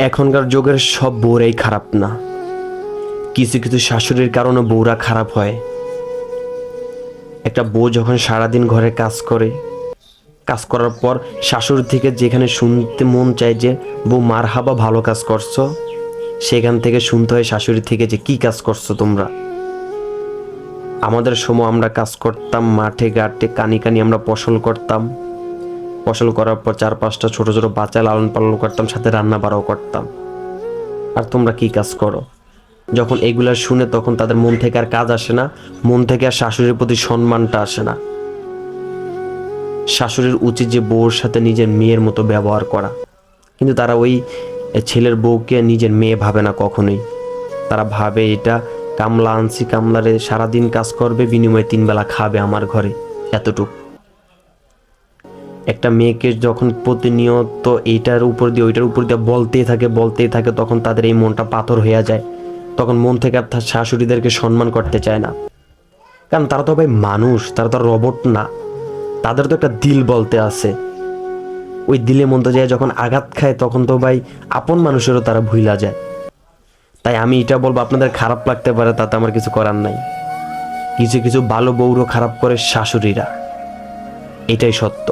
এখনকার যুগের সব বউরাই খারাপ না, কিছু কিছু শাশুড়ির কারণে বউরা খারাপ হয়। একটা বউ যখন সারাদিন ঘরে কাজ করে, কাজ করার পর শাশুড়ি থেকে যেখানে শুনতে মন চায় যে বউ মারহাবা ভালো কাজ করছো, সেখান থেকে শুনতে হয় শাশুড়ি থেকে যে কি কাজ করছো তোমরা। আমাদের সময় আমরা কাজ করতাম মাঠে ঘাটে, কানি কানি আমরা ফসল করতাম, ফসল করার পর 4-5টা ছোট ছোট বাচ্চা লালন পালন করতাম, সাথে রান্না বাড়াও করতাম। আর তোমরা কি কাজ করো? যখন এগুলা শুনে তখন তাদের মন থেকে আর কাজ আসে না, মন থেকে আর শাশুড়ির প্রতি সম্মানটা আসে না। শাশুড়ির উচিত যে বউর সাথে নিজের মেয়ের মতো ব্যবহার করা, কিন্তু তারা ওই ছেলের বউকে নিজের মেয়ে ভাবে না কখনোই। তারা ভাবে এটা কামলা আনছি, কামলারে সারাদিন কাজ করবে, বিনিময়ে 3 বেলা খাবে আমার ঘরে, এতটুকু। একটা মেয়েকে যখন প্রতিনিয়ত এইটার উপর দিয়ে ওইটার উপর দিয়ে বলতেই থাকে তখন তাদের এই মনটা পাথর হয়ে যায়। তখন মন থেকে আর তার শাশুড়িদেরকে সম্মান করতে চায় না, কারণ তারা তো ভাই মানুষ, তারা তো রোবট না। তাদের তো একটা দিল বলতে আছে, ওই দিলে মনটা যায় যখন আঘাত খায় তখন তো ভাই আপন মানুষেরও তারা ভুলা যায়। তাই আমি এটা বলবো, আপনাদের খারাপ লাগতে পারে, তাতে আমার কিছু করার নাই। কিছু কিছু ভালো বউরও খারাপ করে শাশুড়িরা, এটাই সত্য।